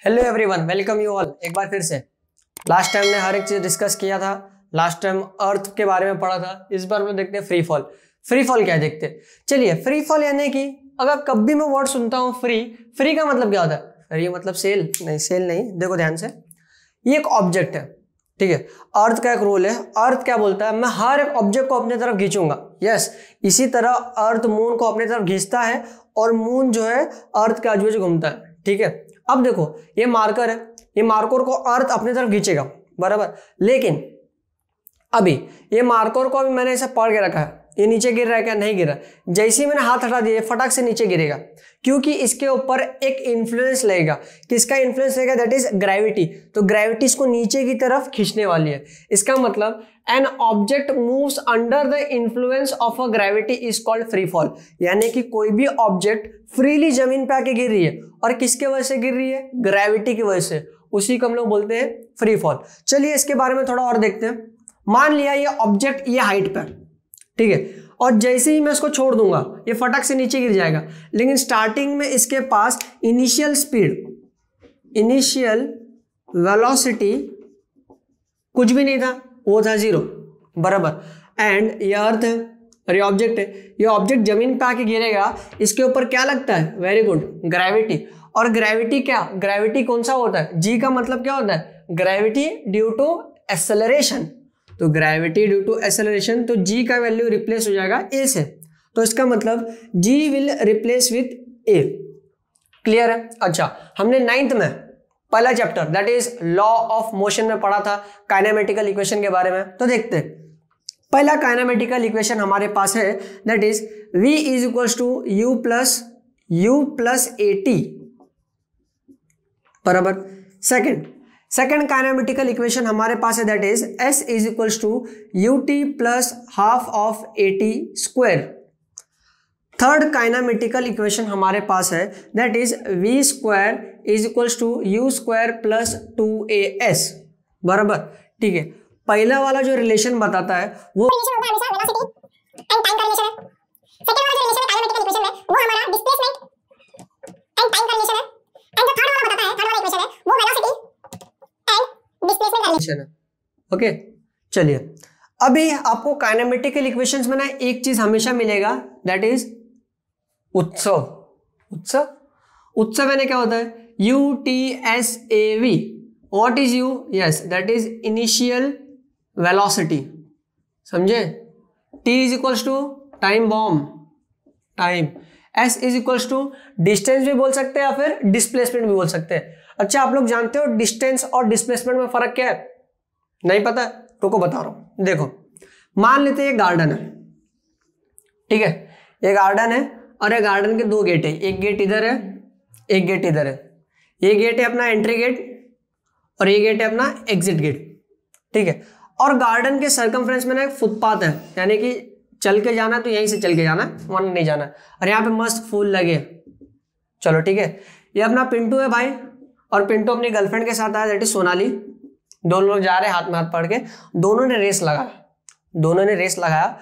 Hello everyone, welcome you all. एक बार फिर से लास्ट टाइम ने हर एक चीज डिस्कस किया था। लास्ट टाइम अर्थ के बारे में पढ़ा था। इस बार में देखते हैं फ्री फॉल। फ्री फॉल क्या है देखते हैं। चलिए, फ्री फॉल यानी कि अगर कभी मैं वर्ड सुनता हूँ फ्री का मतलब क्या होता है? फ्री मतलब सेल नहीं। देखो ध्यान से, ये एक ऑब्जेक्ट है, ठीक है। अर्थ का एक रूल है। अर्थ क्या बोलता है? मैं हर एक ऑब्जेक्ट को अपनी तरफ खींचूंगा। यस, इसी तरह अर्थ मून को अपनी तरफ खींचता है और मून जो है अर्थ के आजू बाजू घूमता है, ठीक है। अब देखो, ये मार्कर है, ये मार्कर को अर्थ अपनी तरफ खींचेगा, बराबर। लेकिन अभी ये मार्कर को अभी मैंने ऐसे पकड़ के रखा है, ये नीचे गिर रहा है क्या? नहीं गिर रहा है। जैसे ही मैंने हाथ हटा दिया, फटाक से नीचे गिरेगा, क्योंकि इसके ऊपर एक इन्फ्लुएंस लगेगा। किसका इन्फ्लुएंस लगेगा? That is gravity. तो ग्रेविटी इसको नीचे की तरफ खींचने वाली है। इसका मतलब an object moves under the influence of a gravity is called free fall. यानी कि कोई भी ऑब्जेक्ट फ्रीली जमीन पे आके गिर रही है, और किसके वजह से गिर रही है? ग्रेविटी की वजह से। उसी को हम लोग बोलते हैं फ्री फॉल। चलिए इसके बारे में थोड़ा और देखते हैं। मान लिया ये ऑब्जेक्ट ये हाइट पर, ठीक है, और जैसे ही मैं इसको छोड़ दूंगा ये फटक से नीचे गिर जाएगा। लेकिन स्टार्टिंग में इसके पास इनिशियल स्पीड, इनिशियल वेलोसिटी कुछ भी नहीं था, वो था 0, बराबर। एंड ये अर्थ है और ये ऑब्जेक्ट है। ये ऑब्जेक्ट जमीन पे आके गिरेगा, इसके ऊपर क्या लगता है? Very good, gravity. और ग्रेविटी क्या? ग्रेविटी कौन सा होता है? जी का मतलब क्या होता है? Gravity due to acceleration. तो ग्रेविटी ड्यू टू एक्सेलरेशन, तो जी का वैल्यू रिप्लेस हो जाएगा ए से। तो इसका मतलब G will replace with A. Clear है? अच्छा, हमने 9th में पहला chapter that is law of motion में पढ़ा था, काइनेमेटिकल इक्वेशन के बारे में। तो देखते हैं, पहला काइनेमेटिकल इक्वेशन हमारे पास है, that is v is equals to u plus a t, बराबर। सेकंड काइनेमेटिकल इक्वेशन हमारे पास है, that is s is equals to U T plus half of a t square. Third kinematical equation हमारे पास है, that is v square is equals to u square plus 2as, बराबर, ठीक है। पहला वाला जो रिलेशन बताता है वो ओके। चलिए, अभी आपको काइनेमेटिकल इक्वेशंस में ना एक चीज हमेशा मिलेगा, दैट इज उत्सव यानी क्या होता है? UTSAV। What is U? Yes, that is initial velocity, समझे। T is equals to time bomb, time. S is equals to distance भी बोल सकते हैं या फिर डिस्प्लेसमेंट भी बोल सकते हैं। अच्छा, आप लोग जानते हो डिस्टेंस और डिस्प्लेसमेंट में फर्क क्या है? नहीं पता? रुको बता रहा हूं। देखो, मान लेते हैं ये गार्डन है, ठीक है। ये गार्डन है और ये गार्डन के 2 गेट है। एक गेट इधर है, एक गेट इधर है। ये गेट है अपना एंट्री गेट और ये गेट है अपना एग्जिट गेट, ठीक है। और गार्डन के सर्कमफ्रेंस में ना एक फुटपाथ है, यानी कि चल के जाना तो यहीं से चल के जाना, वहां नहीं जाना। और यहाँ पे मस्त फूल लगे, चलो ठीक है। ये अपना पिंटू है भाई, और पिंटू अपनी गर्लफ्रेंड के साथ आया, दैट इज सोनाली। दोनों लोग जा रहे हैं हाथ में हाथ पकड़ के। दोनों ने रेस लगाया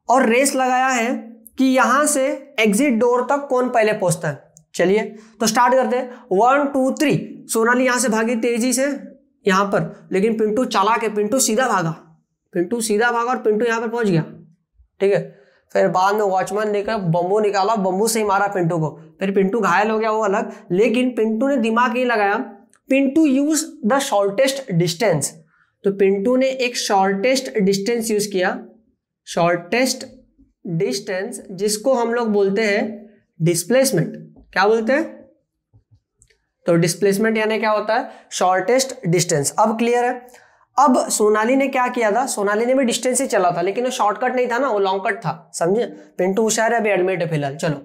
और रेस लगाया है कि यहां से एग्जिट डोर तक कौन पहले पहुंचता है। चलिए तो स्टार्ट करते हैं। 1 2 3। सोनाली यहां से भागी तेजी से यहां पर, लेकिन पिंटू चालाक है, पिंटू सीधा भागा और पिंटू यहां पर पहुंच गया, ठीक है। फिर बाद में वॉचमैन लेकर बम्बू निकाला, बम्बू से ही मारा पिंटू को। फिर पिंटू घायल हो गया, वो अलग, लेकिन पिंटू ने दिमाग नहीं लगाया। Pintu use the shortest distance. तो पिंटू ने एक शॉर्टेस्ट डिस्टेंस यूज किया, शॉर्टेस्ट डिस्टेंस, जिसको हम लोग बोलते हैं डिस्प्लेसमेंट। क्या बोलते हैं? तो डिस्प्लेसमेंट यानी क्या होता है? Shortest distance. अब क्लियर है? अब सोनाली ने क्या किया था? सोनाली ने भी डिस्टेंस ही चला था, लेकिन वो शॉर्टकट नहीं था ना, वो लॉन्ग कट था, समझे। पिंटू होशियार है, अभी एडमिट है फिलहाल, चलो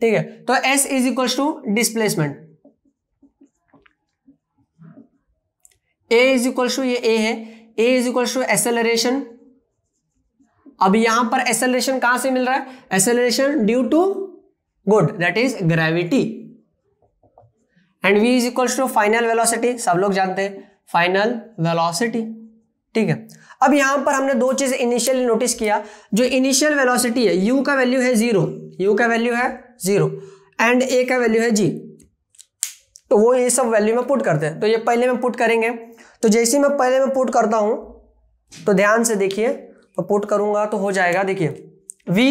ठीक है। तो S is equal to displacement, A is equal to, ये A है, A is equal to acceleration. अब यहां पर एक्सेलरेशन कहां से मिल रहा है? Acceleration due to good, that is gravity. And V is equal to final velocity, सब लोग जानते हैं फाइनल वेलोसिटी, ठीक है। अब यहां पर हमने 2 चीज इनिशियली नोटिस किया। जो इनिशियल वेलोसिटी है, U का वैल्यू है 0, एंड A का वैल्यू है G। तो वो ये सब वैल्यू में पुट करते हैं। तो ये पहले में पुट करेंगे, तो जैसे मैं पहले में पुट करता हूं तो ध्यान से देखिए, तो पुट करूंगा तो हो जाएगा, देखिए v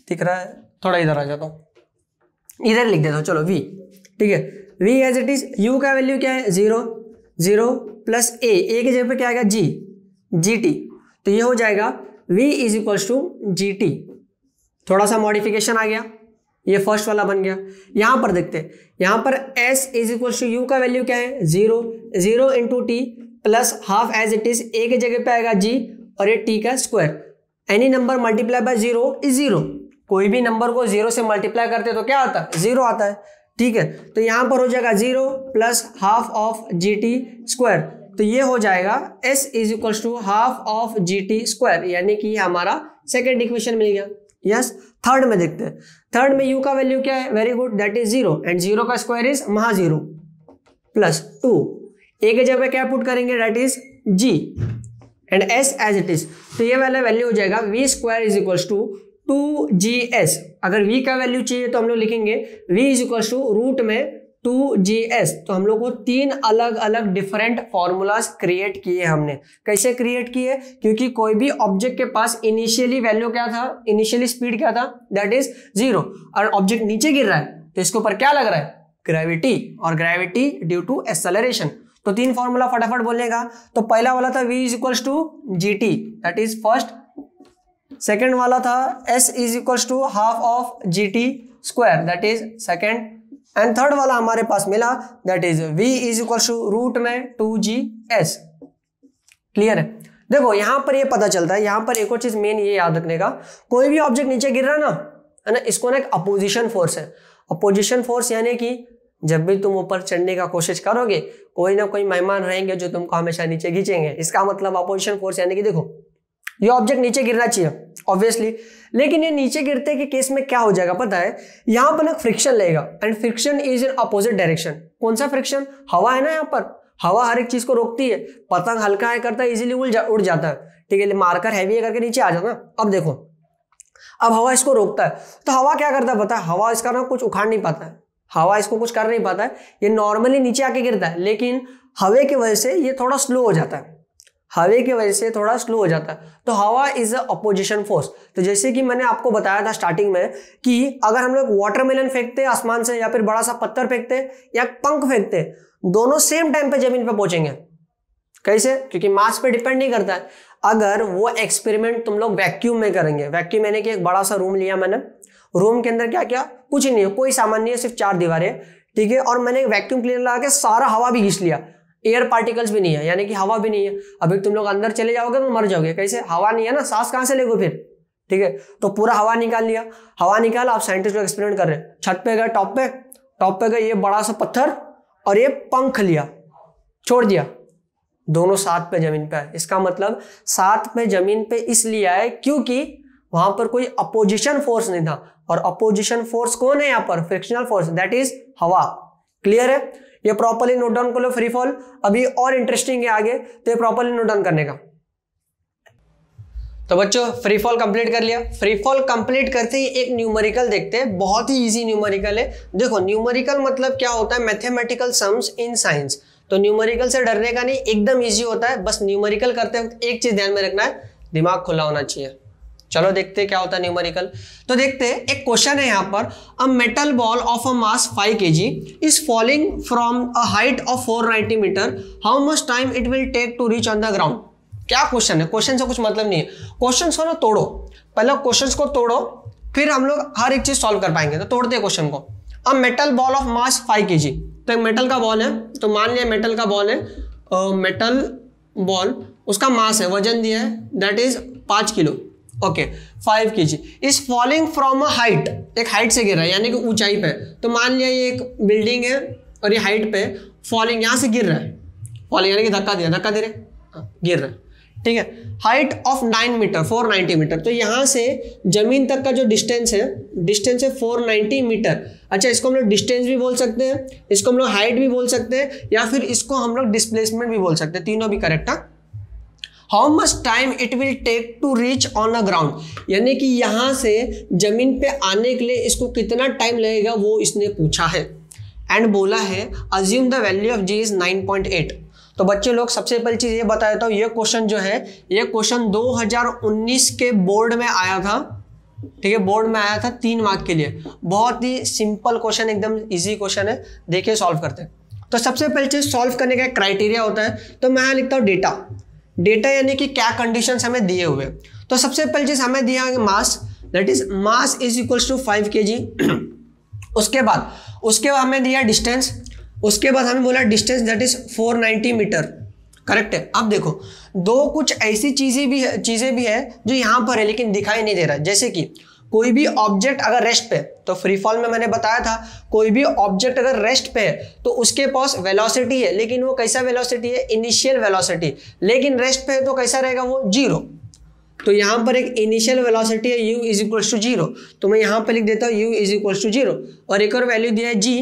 दिख रहा है, थोड़ा इधर आ जाता हूं, इधर लिख देता हूं, चलो v, ठीक है, v as it is, u का वैल्यू क्या है 0, 0 प्लस a की जगह पे क्या आएगा g, gt, तो ये हो जाएगा v is equals to gt। थोड़ा सा मॉडिफिकेशन आ गया, ये फर्स्ट वाला बन गया। यहां पर देखते हैं, यहां पर s is equals to u का वैल्यू क्या है 0, 0 into t plus half as it is, a की जगह पे आएगा g और ये t का square. Any number multiply by 0 is 0, कोई भी नंबर को 0 से मल्टीप्लाई करते तो क्या आता है 0 आता है, ठीक है। तो यहां पर हो जाएगा 0 plus half of g t square, तो ये हो जाएगा s is equals to half of g t square, यानी कि हमारा सेकेंड इक्वेशन मिल गया। यस, थर्ड में देखते हैं, थर्ड में u का वैल्यू क्या है, very good, that is 0 and 0 का स्क्वायर इज महा 0 प्लस 2, a के जगह क्या पुट करेंगे, that is g and s as it is, तो ये वाला वैल्यू हो जाएगा v square is equals to 2gs। अगर v का वैल्यू चाहिए तो हम लोग लिखेंगे v is equals to root में 2gs। तो हम लोग को 3 अलग अलग डिफरेंट फॉर्मूलाज क्रिएट किए हमने। कैसे क्रिएट किए, क्योंकि कोई भी ऑब्जेक्ट के पास इनिशियली वैल्यू क्या था, इनिशियली स्पीड क्या था, दैट इज 0, और ऑब्जेक्ट नीचे गिर रहा है तो इसके ऊपर क्या लग रहा है, ग्रेविटी, और ग्रेविटी ड्यू टू एक्सेलरेशन। तो 3 फॉर्मूला फटाफट बोलने का, तो पहला वाला था v is equals to g t, that is first. Second वाला था s is equals to half of g t square, that is second. And third वाला हमारे पास मिला, that is v is equals to root में 2gs। Clear है। देखो यहां पर ये पता चलता है, यहां पर एक और चीज मेन ये याद रखने का, कोई भी ऑब्जेक्ट नीचे गिर रहा है ना, इसको ना एक अपोजिशन फोर्स है। अपोजिशन फोर्स यानी कि जब भी तुम ऊपर चढ़ने का कोशिश करोगे, कोई ना कोई मेहमान रहेंगे जो तुमको हमेशा नीचे खींचेंगे। इसका मतलब अपोजिशन फोर्स यानी कि देखो ये ऑब्जेक्ट नीचे गिरना चाहिए ऑब्वियसली, लेकिन ये नीचे गिरते के केस में क्या हो जाएगा पता है, यहां पर एक फ्रिक्शन लगेगा and friction is in opposite direction. कौन सा फ्रिक्शन, हवा है ना, यहाँ पर हवा हर एक चीज को रोकती है। पतंग हल्का है करता है इजीली उड़ जाता है, ठीक है, मार्कर हैवी है करके नीचे आ जाता है। अब देखो, अब हवा इसको रोकता है, तो हवा क्या करता है पता है, हवा इसका ना कुछ उखाड़ नहीं पाता है, हवा इसको कुछ कर नहीं पाता है, ये नॉर्मली नीचे आके गिरता है, लेकिन हवा की वजह से ये थोड़ा स्लो हो जाता है, हवा की वजह से थोड़ा स्लो हो जाता है। तो हवा इज अ अपोजिशन फोर्स। तो जैसे कि मैंने आपको बताया था स्टार्टिंग में कि अगर हम लोग वाटरमेलन फेंकते आसमान से, या फिर बड़ा सा पत्थर फेंकते या पंख फेंकते, दोनों सेम टाइम पे जमीन पे पहुंचेंगे। कैसे, क्योंकि मास पे डिपेंड नहीं करता है। अगर वो एक्सपेरिमेंट तुम लोग वैक्यूम में करेंगे, वैक्यूम यानी कि एक बड़ा सा रूम लिया मैंने, रूम के अंदर क्या क्या, कुछ नहीं है, कोई सामान नहीं है, सिर्फ 4 दीवारें, ठीक है, और मैंने वैक्यूम क्लीनर लगा के सारा हवा भी खींच लिया, एयर पार्टिकल्स भी नहीं है, यानी कि हवा भी नहीं है। अभी तुम लोग अंदर चले जाओगे तो मर जाओगे। कैसे, हवा नहीं है ना, सांस कहां से लेगो फिर, ठीक है। तो पूरा हवा निकाल लिया, हवा निकाला, आप साइंटिस्ट लोग एक्सपेरिमेंट कर रहे हैं, छत पे गए, टॉप पे गए, ये बड़ा सा पत्थर और ये पंख लिया, छोड़ दिया, दोनों साथ पे जमीन पे है। इसका मतलब साथ पे जमीन पे इसलिए आए क्योंकि वहां पर कोई अपोजिशन फोर्स नहीं था, और अपोजिशन फोर्स कौन है यहाँ पर, फ्रिक्शनल फोर्स, दैट इज हवा। क्लियर है, ये प्रॉपर्ली नोट डाउन कर लो। फ्री फॉल अभी और इंटरेस्टिंग है आगे, तो ये प्रॉपर्ली नोट डाउन करने का। तो बच्चों फ्री फॉल कंप्लीट कर लिया। फ्री फॉल कंप्लीट करते ही एक न्यूमेरिकल देखते हैं, बहुत ही इजी न्यूमेरिकल है। देखो न्यूमेरिकल मतलब क्या होता है, मैथमेटिकल सम्स इन साइंस। तो न्यूमेरिकल से डरने का नहीं, एकदम इजी होता है। बस न्यूमेरिकल करते वक्त एक चीज ध्यान में रखना है, दिमाग खुला होना चाहिए। चलो देखते हैं क्या होता है न्यूमेरिकल। तो देखते हैं, एक क्वेश्चन है यहाँ पर, a metal ball of a mass 5 kg is falling from a height of 490 metre, how much time it will take to reach on the ground. क्या क्वेश्चन है, क्वेश्चन से कुछ मतलब नहीं है। क्वेश्चन को ना तोड़ो, पहले क्वेश्चन को तोड़ो, फिर हम लोग हर एक चीज सॉल्व कर पाएंगे। तो तोड़ते हैं क्वेश्चन को। अ metal ball of mass 5 kg, तो एक मेटल का बॉल है, तो मान लिया मेटल का बॉल है, मेटल बॉल, उसका मास है, वजन दिया है, that is 5 kilo, okay 5 kg is falling from a height, एक हाइट से गिर रहा है यानी कि ऊंचाई पे। तो मान लिया ये एक बिल्डिंग है और ये हाइट पे फॉलिंग, यहां से गिर रहा है, फॉलिंग यानी कि धक्का दिया, धक्का दे रहे, गिर रहा है, ठीक है। हाइट ऑफ 9 मीटर, 490 मीटर, तो यहां से जमीन तक का जो डिस्टेंस है 490 मीटर। अच्छा, इसको हम लोग डिस्टेंस भी बोल सकते हैं, इसको हम लोग हाइट भी बोल सकते हैं, या फिर इसको हम लोग डिस्प्लेसमेंट भी बोल सकते हैं, तीनों भी करेक्ट है। How much time it will take to reach on a ground, यानी कि यहां से जमीन पे आने के लिए इसको कितना टाइम लगेगा वो इसने पूछा है। एंड बोला है assume the value of g is 9.8। तो बच्चे लोग सबसे पहली चीज ये बता देता हूँ, ये क्वेश्चन जो है ये क्वेश्चन 2019 के बोर्ड में आया था, ठीक है, बोर्ड में आया था 3 मार्क के लिए। बहुत ही सिंपल क्वेश्चन, एकदम इजी क्वेश्चन है, देखिए सॉल्व करते हैं। तो सबसे पहली चीज सॉल्व करने का क्राइटेरिया होता है, तो मैं यहाँ लिखता हूँ डेटा। डेटा यानी कि क्या कंडीशंस हमें दिए हुए। तो सबसे पहली चीज हमें दिया है mass, that is mass is equals to 5 kg। उसके बाद हमें दिया डिस्टेंस, उसके बाद हमें बोला distance that is 490 metre, correct है। अब देखो दो कुछ ऐसी चीजें भी है जो यहाँ पर है लेकिन दिखाई नहीं दे रहा है। जैसे कि कोई भी ऑब्जेक्ट अगर रेस्ट पे, तो फ्री फॉल में मैंने बताया था कोई भी ऑब्जेक्ट अगर रेस्ट पे है तो उसके पास वेलोसिटी है, लेकिन वो कैसा वेलोसिटी है, इनिशियल वेलोसिटी। लेकिन रेस्ट पे है तो कैसा रहेगा वो, 0। तो यहाँ पर एक इनिशियल वेलोसिटी है u इज इक्वल्स टू 0, तो मैं यहाँ पर लिख देता हूँ u इज इक्वल्स टू 0। और एक और वैल्यू दिया है g,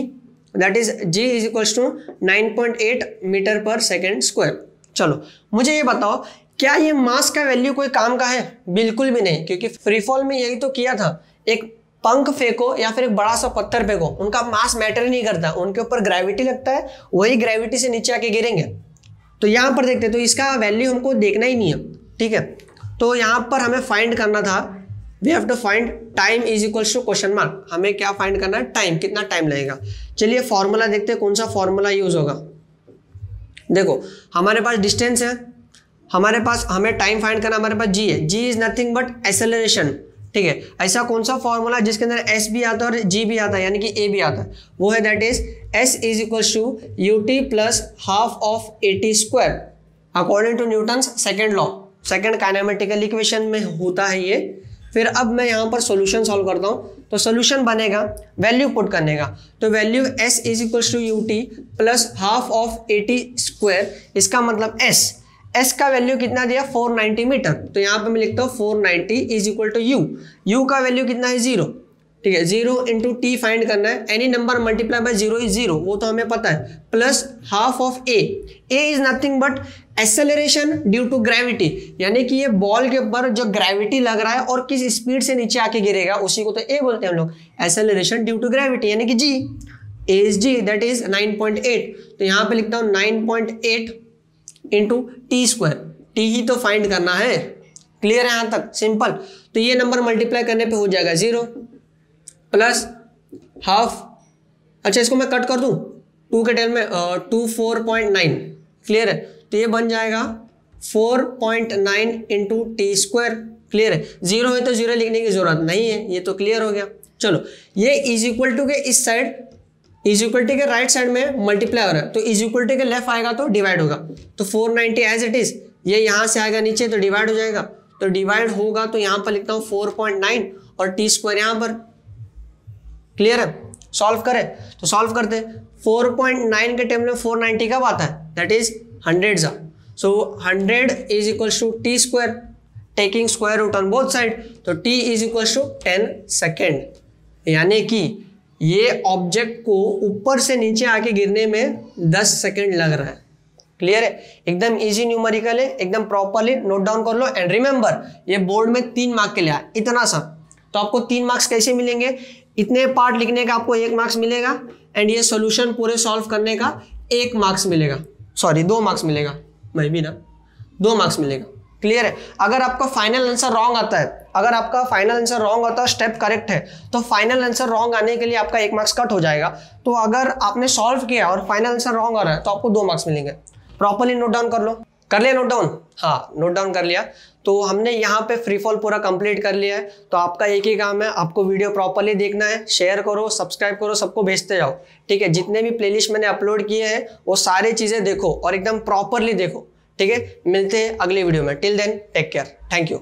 that is g is equals to 9.8 metre per second square. चलो मुझे ये बताओ, क्या ये मास का वैल्यू कोई काम का है? बिल्कुल भी नहीं, क्योंकि फ्री फॉल में यही तो किया था, एक पंख फेंको या फिर एक बड़ा सा पत्थर फेंको, उनका मास मैटर ही नहीं करता, उनके ऊपर ग्रेविटी लगता है, वही ग्रेविटी से नीचे आके गिरेंगे। तो यहाँ पर देखते हैं, तो इसका वैल्यू हमको देखना ही नहीं है, ठीक है। तो यहाँ पर हमें फाइंड करना था, we have to find time is equals to question mark. हमें क्या फाइंड करना है, टाइम, कितना टाइम लगेगा। चलिए फॉर्मूला देखते हैं, कौन सा फॉर्मूला यूज होगा। देखो हमारे पास डिस्टेंस है, हमारे पास हमें टाइम फाइंड करना, हमारे पास जी है, जी इज नथिंग बट एक्सेलरेशन, ठीक है। ऐसा कौन सा फॉर्मूला जिसके अंदर एस भी आता है और जी भी आता है, यानी कि ए भी आता है, वो है that is S is equals to UT plus half of AT square according to Newton's second law, second kinematical equation में होता है ये। फिर अब मैं यहाँ पर सॉल्यूशन सॉल्व करता हूँ, तो सॉल्यूशन बनेगा वैल्यू पुट करने का, तो value s is equals to U T plus half of 80 square. इसका मतलब s का वैल्यू कितना दिया, 490 मीटर। तो यहाँ पे मैं लिखता हूँ 490 इज इक्वल टू u का वैल्यू कितना है, 0, ठीक है। 0 इंटू टी फाइंड करना है, any number multiply by 0 is 0, वो तो हमें पता है, plus half of a is nothing but acceleration due to gravity, यानी कि ये बॉल के ऊपर जो ग्रेविटी लग रहा है और किस स्पीड से नीचे आके गिरेगा उसी को तो ए बोलते हैं हम लोग, एक्सेलरेशन ड्यू टू ग्रेविटी, यानी कि जी इज जी दैट इज 9.8। तो यहाँ पे लिखता हूँ 9.8 इंटू टी स्क्वायर, टी ही तो फाइंड करना है। क्लियर है यहाँ तक, सिंपल। तो ये नंबर मल्टीप्लाई करने पे हो जाएगा 0 प्लस हाफ, अच्छा इसको मैं कट कर दूँ 2 के टेल में 4.9, क्लियर है। तो ये बन जाएगा 4.9 इंटू टी स्क्वायर, क्लियर है। 0 है तो 0 लिखने की जरूरत नहीं है, ये तो क्लियर हो गया। चलो ये इज इक्वल टू के इस साइड, इज इक्वल टू के राइट साइड में मल्टीप्लाई हो रहा है, तो इज इक्वल टू के लेफ्ट आएगा तो डिवाइड होगा। तो 490 एज इट इज, ये यहाँ से आएगा नीचे तो डिवाइड हो जाएगा, तो डिवाइड होगा तो यहाँ पर लिखता हूँ 4.9 और टी स्क्वायर यहाँ पर, क्लियर है। सॉल्व करें तो सॉल्व करते, 4.9 के टेबल में 490 कब आता है, दैट इज 100 सा, so 100 is equals to T square, taking square root on both side, तो T is equals to 10 second, यानी कि ये ऑब्जेक्ट को ऊपर से नीचे आके गिरने में 10 सेकेंड लग रहा है। क्लियर है, एकदम इजी न्यूमेरिकल है, एकदम प्रॉपरली नोट डाउन कर लो। एंड रिमेंबर ये बोर्ड में 3 मार्क के लिए आया, इतना सा, तो आपको 3 मार्क्स कैसे मिलेंगे, इतने पार्ट लिखने का आपको 1 मार्क्स मिलेगा, एंड ये सॉल्यूशन पूरे सॉल्व करने का 1 मार्क्स मिलेगा, सॉरी 2 मार्क्स मिलेगा, मैं भी ना 2 मार्क्स मिलेगा। क्लियर है। अगर आपका फाइनल आंसर रॉन्ग आता है, अगर आपका फाइनल आंसर रॉन्ग आता है, स्टेप करेक्ट है, तो फाइनल आंसर रॉन्ग आने के लिए आपका 1 मार्क्स कट हो जाएगा। तो अगर आपने सॉल्व किया और फाइनल आंसर रॉन्ग आ रहा है तो आपको 2 मार्क्स मिलेंगे। प्रॉपर्ली नोट डाउन कर लो, कर लिया नोट डाउन, हाँ नोट डाउन कर लिया। तो हमने यहाँ पे फ्री फॉल पूरा कंप्लीट कर लिया है। तो आपका एक ही काम है, आपको वीडियो प्रॉपर्ली देखना है, शेयर करो, सब्सक्राइब करो, सबको भेजते जाओ, ठीक है। जितने भी प्लेलिस्ट मैंने अपलोड किए हैं वो सारी चीजें देखो और एकदम प्रॉपरली देखो, ठीक है। मिलते हैं अगले वीडियो में, till then take care, thank you.